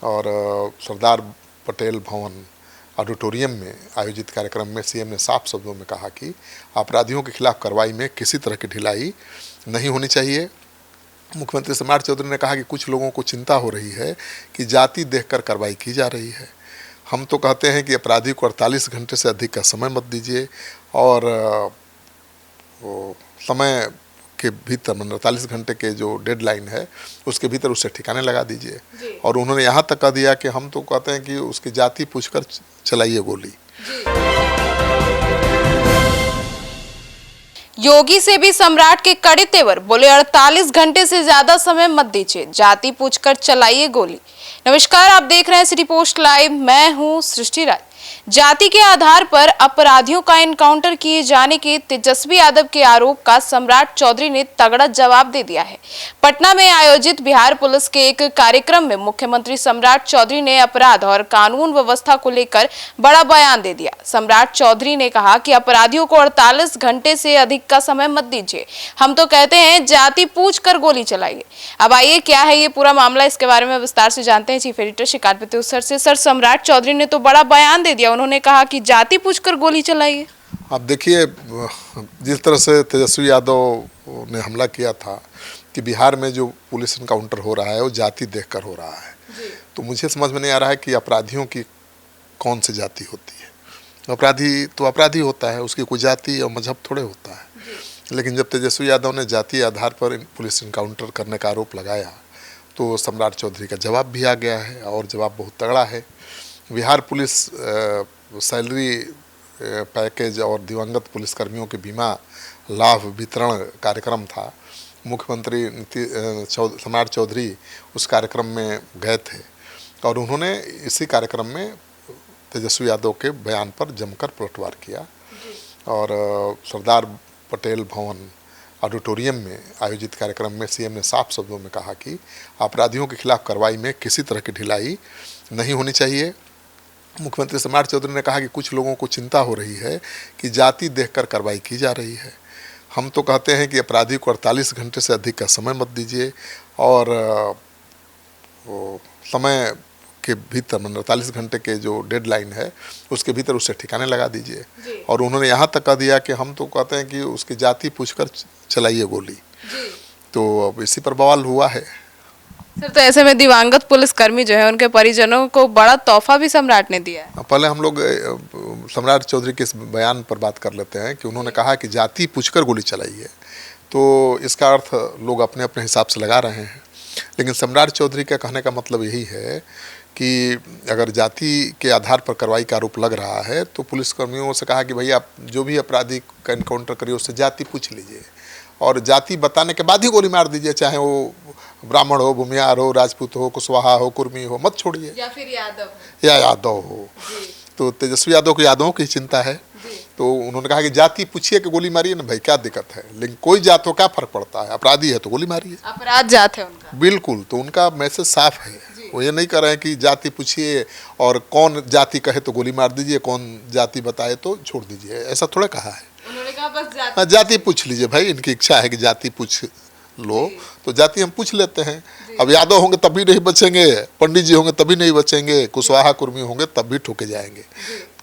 और सरदार पटेल भवन ऑडिटोरियम में आयोजित कार्यक्रम में सीएम ने साफ शब्दों में कहा कि अपराधियों के खिलाफ कार्रवाई में किसी तरह की ढिलाई नहीं होनी चाहिए। मुख्यमंत्री सम्राट चौधरी ने कहा कि कुछ लोगों को चिंता हो रही है कि जाति देखकर कार्रवाई की जा रही है। हम तो कहते हैं कि अपराधी को 48 घंटे से अधिक का समय मत दीजिए और समय के भीतर 48 घंटे के जो डेडलाइन है उसके भीतर उसे ठिकाने लगा दीजिए। और उन्होंने यहाँ तक कह दिया कि हम तो कहते हैं कि उसकी जाति पूछकर चलाइए गोली। योगी से भी सम्राट के कड़े तेवर, बोले 48 घंटे से ज्यादा समय मत दीजिए, जाति पूछकर चलाइए गोली। नमस्कार, आप देख रहे हैं सिटी पोस्ट लाइव, मैं हूं सृष्टि राज। जाति के आधार पर अपराधियों का एनकाउंटर किए जाने के तेजस्वी यादव के आरोप का सम्राट चौधरी ने तगड़ा जवाब दे दिया है। पटना में आयोजित बिहार पुलिस के एक कार्यक्रम में मुख्यमंत्री सम्राट चौधरी ने अपराध और कानून व्यवस्था को लेकर बड़ा बयान दे दिया। सम्राट चौधरी ने कहा कि अपराधियों को 48 घंटे से अधिक का समय मत दीजिए, हम तो कहते हैं जाति पूछ कर गोली चलाइए। अब आइए क्या है ये पूरा मामला, इसके बारे में विस्तार से जानते हैं चीफ एडिटर शिकार प्रत्युत्तर से। सर, सम्राट चौधरी ने तो बड़ा बयान दे दिया, उन्होंने कहा कि जाति पूछकर गोली चलाइए। आप देखिए, जिस तरह से तेजस्वी यादव ने हमला किया था कि बिहार में जो पुलिस एनकाउंटर हो रहा है वो जाति देखकर हो रहा है, तो मुझे समझ में नहीं आ रहा है कि अपराधियों की कौन सी जाति होती है। अपराधी तो अपराधी होता है, उसकी कोई जाति और मजहब थोड़े होता है। लेकिन जब तेजस्वी यादव ने जाति आधार पर पुलिस एनकाउंटर करने का आरोप लगाया तो सम्राट चौधरी का जवाब भी आ गया है और जवाब बहुत तगड़ा है। बिहार पुलिस सैलरी पैकेज और दिवंगत पुलिसकर्मियों के बीमा लाभ वितरण कार्यक्रम था। मुख्यमंत्री सम्राट चौधरी उस कार्यक्रम में गए थे और उन्होंने इसी कार्यक्रम में तेजस्वी यादव के बयान पर जमकर पलटवार किया और सरदार पटेल भवन ऑडिटोरियम में आयोजित कार्यक्रम में सीएम ने साफ शब्दों में कहा कि अपराधियों के खिलाफ कार्रवाई में किसी तरह की ढिलाई नहीं होनी चाहिए। मुख्यमंत्री सम्राट चौधरी ने कहा कि कुछ लोगों को चिंता हो रही है कि जाति देखकर कार्रवाई की जा रही है। हम तो कहते हैं कि अपराधी को 48 घंटे से अधिक का समय मत दीजिए और समय के भीतर 48 घंटे के जो डेडलाइन है उसके भीतर उसे ठिकाने लगा दीजिए। और उन्होंने यहाँ तक कह दिया कि हम तो कहते हैं कि उसकी जाति पूछकर चलाइए गोली। तो अब इसी पर बवाल हुआ है। सर, तो ऐसे में दिवंगत पुलिसकर्मी जो है उनके परिजनों को बड़ा तोहफा भी सम्राट ने दिया है। पहले हम लोग सम्राट चौधरी के इस बयान पर बात कर लेते हैं कि उन्होंने कहा कि जाति पूछकर गोली चलाइए, तो इसका अर्थ लोग अपने अपने हिसाब से लगा रहे हैं। लेकिन सम्राट चौधरी का कहने का मतलब यही है कि अगर जाति के आधार पर कार्रवाई का आरोप लग रहा है तो पुलिसकर्मियों से कहा कि भाई आप जो भी अपराधी का एनकाउंटर करिए उससे जाति पूछ लीजिए और जाति बताने के बाद ही गोली मार दीजिए, चाहे वो ब्राह्मण हो, भूमिहार हो, राजपूत हो, कुशवाहा हो, कुर्मी हो, मत छोड़िए, या फिर यादव हो। तो तेजस्वी यादव को यादवों की चिंता है, तो उन्होंने कहा कि जाति पूछिए कि गोली मारिए ना भाई, क्या दिक्कत है। लेकिन कोई जात हो, क्या फर्क पड़ता है, अपराधी है तो गोली मारिए, अपराध जात है उनका। बिल्कुल, तो उनका मैसेज साफ है। वो ये नहीं कर रहे हैं कि जाति पूछिए और कौन जाति कहे तो गोली मार दीजिए, कौन जाति बताए तो छोड़ दीजिए, ऐसा थोड़ा कहा है। उन्होंने कहा बस जाति पूछ लीजिए भाई, इनकी इच्छा है कि जाति पूछ लो तो जाति हम पूछ लेते हैं। अब यादव होंगे तभी नहीं बचेंगे, पंडित जी होंगे तभी नहीं बचेंगे, कुशवाहा कुर्मी होंगे तब भी ठोके जाएंगे।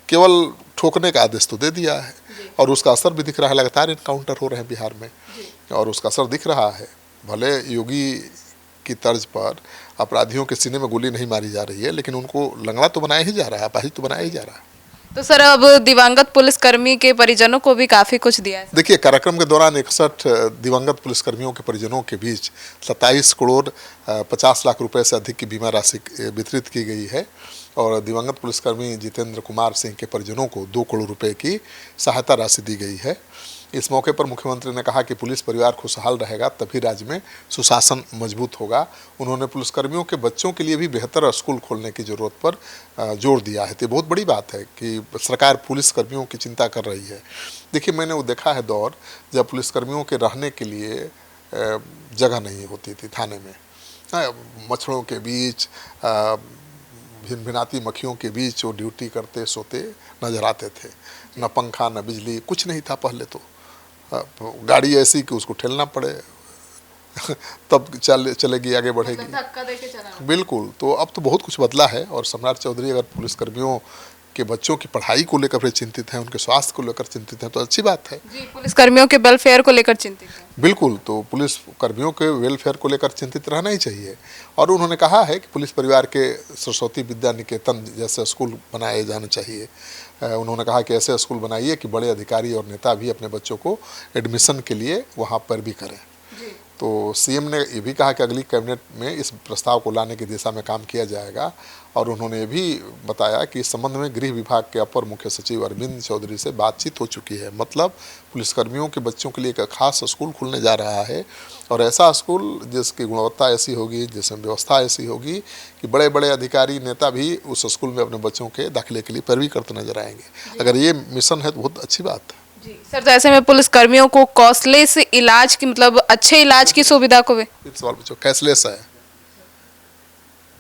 केवल ठोकने का आदेश तो दे दिया है और उसका असर भी दिख रहा है। लगातार इनकाउंटर हो रहे हैं बिहार में और उसका असर दिख रहा है। भले योगी की तर्ज पर अपराधियों के सीने में गोली नहीं मारी जा रही है, लेकिन उनको लंगड़ा तो बनाया ही जा रहा है, अपाहिज तो बनाया ही जा रहा है। तो सर, अब दिवंगत पुलिसकर्मी के परिजनों को भी काफी कुछ दिया है। देखिए, कार्यक्रम के दौरान 61 दिवंगत पुलिसकर्मियों के परिजनों के बीच 27 करोड़ 50 लाख रुपए से अधिक की बीमा राशि वितरित की गई है और दिवंगत पुलिसकर्मी जितेंद्र कुमार सिंह के परिजनों को 2 करोड़ रुपए की सहायता राशि दी गई है। इस मौके पर मुख्यमंत्री ने कहा कि पुलिस परिवार खुशहाल रहेगा तभी राज्य में सुशासन मजबूत होगा। उन्होंने पुलिसकर्मियों के बच्चों के लिए भी बेहतर स्कूल खोलने की ज़रूरत पर जोर दिया है। तो बहुत बड़ी बात है कि सरकार पुलिसकर्मियों की चिंता कर रही है। देखिए, मैंने वो देखा है दौर जब पुलिसकर्मियों के रहने के लिए जगह नहीं होती थी थाने में, मच्छरों के बीच, भिनभिनाती मक्खियों के बीच वो ड्यूटी करते सोते नजर आते थे। न पंखा न बिजली, कुछ नहीं था पहले तो। गाड़ी ऐसी कि उसको ठेलना पड़े, तब चलेगी, आगे बढ़ेगी। धक्का देके चला। बिल्कुल, तो अब तो बहुत कुछ बदला है और सम्राट चौधरी अगर पुलिसकर्मियों के बच्चों की पढ़ाई को लेकर भी चिंतित हैं, उनके स्वास्थ्य को लेकर चिंतित हैं, तो अच्छी बात है। जी, पुलिस कर्मियों के वेलफेयर को लेकर चिंतित हैं। बिल्कुल, तो पुलिस कर्मियों के वेलफेयर को लेकर चिंतित रहना ही चाहिए। और उन्होंने कहा है कि पुलिस परिवार के सरस्वती विद्या निकेतन जैसे स्कूल बनाए जाने चाहिए। उन्होंने कहा कि ऐसे स्कूल बनाइए कि बड़े अधिकारी और नेता भी अपने बच्चों को एडमिशन के लिए वहाँ पर भी करें। तो सीएम ने ये भी कहा कि अगली कैबिनेट में इस प्रस्ताव को लाने की दिशा में काम किया जाएगा। और उन्होंने ये भी बताया कि इस संबंध में गृह विभाग के अपर मुख्य सचिव अरविंद चौधरी से बातचीत हो चुकी है। मतलब पुलिसकर्मियों के बच्चों के लिए एक खास स्कूल खुलने जा रहा है और ऐसा स्कूल जिसकी गुणवत्ता ऐसी होगी, जिसमें व्यवस्था ऐसी होगी कि बड़े बड़े अधिकारी नेता भी उस स्कूल में अपने बच्चों के दाखिले के लिए पैरवी करते नजर आएंगे। अगर ये मिशन है तो बहुत अच्छी बात है। जी सर, तो ऐसे में पुलिस कर्मियों को कॉस्टलेस इलाज की, मतलब अच्छे इलाज की सुविधा को भी, फिर सवाल पूछो, कैशलेस है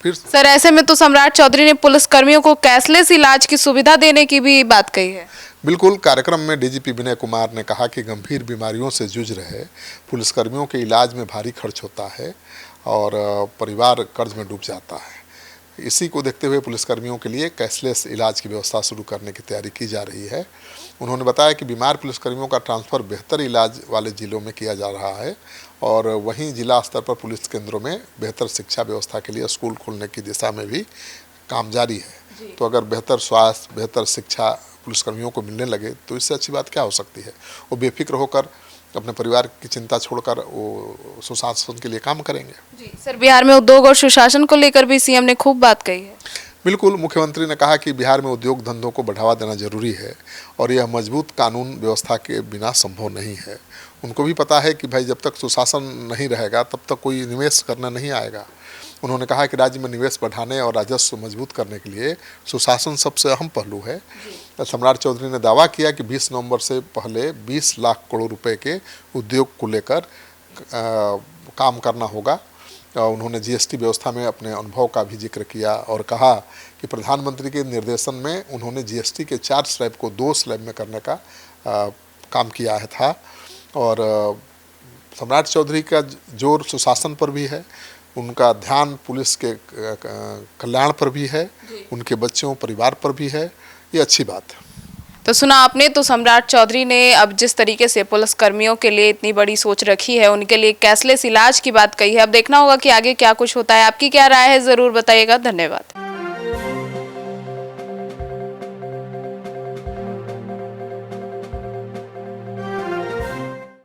फिर सर ऐसे में तो सम्राट चौधरी ने पुलिस कर्मियों को कैशलेस इलाज की सुविधा देने की भी बात कही है। बिल्कुल, कार्यक्रम में डीजीपी विनय कुमार ने कहा कि गंभीर बीमारियों से जूझ रहे पुलिसकर्मियों के इलाज में भारी खर्च होता है और परिवार कर्ज में डूब जाता है। इसी को देखते हुए पुलिसकर्मियों के लिए कैशलेस इलाज की व्यवस्था शुरू करने की तैयारी की जा रही है। उन्होंने बताया कि बीमार पुलिसकर्मियों का ट्रांसफ़र बेहतर इलाज वाले जिलों में किया जा रहा है और वहीं जिला स्तर पर पुलिस केंद्रों में बेहतर शिक्षा व्यवस्था के लिए स्कूल खोलने की दिशा में भी काम जारी है। तो अगर बेहतर स्वास्थ्य, बेहतर शिक्षा पुलिसकर्मियों को मिलने लगे तो इससे अच्छी बात क्या हो सकती है। वो बेफिक्र होकर अपने परिवार की चिंता छोड़कर वो सुशासन के लिए काम करेंगे। जी सर, बिहार में उद्योग और सुशासन को लेकर भी सीएम ने खूब बात कही है। बिल्कुल, मुख्यमंत्री ने कहा कि बिहार में उद्योग धंधों को बढ़ावा देना जरूरी है और यह मजबूत कानून व्यवस्था के बिना संभव नहीं है। उनको भी पता है कि भाई जब तक सुशासन नहीं रहेगा तब तक कोई निवेश करना नहीं आएगा। उन्होंने कहा कि राज्य में निवेश बढ़ाने और राजस्व मजबूत करने के लिए सुशासन सबसे अहम पहलू है। सम्राट चौधरी ने दावा किया कि 20 नवंबर से पहले 20 लाख करोड़ रुपए के उद्योग को लेकर काम करना होगा। उन्होंने जीएसटी व्यवस्था में अपने अनुभव का भी जिक्र किया और कहा कि प्रधानमंत्री के निर्देशन में उन्होंने जीएसटी के 4 स्लैब को 2 स्लैब में करने का काम किया था। और सम्राट चौधरी का जोर सुशासन पर भी है, उनका ध्यान पुलिस के कल्याण पर भी है, उनके बच्चों परिवार पर भी है। ये अच्छी बात है। तो सुना आपने, तो सम्राट चौधरी ने अब जिस तरीके से पुलिस कर्मियों के लिए इतनी बड़ी सोच रखी है, उनके लिए कैशलेस इलाज की बात कही है। अब देखना होगा कि आगे क्या कुछ होता है। आपकी क्या राय है, ज़रूर बताइएगा। धन्यवाद।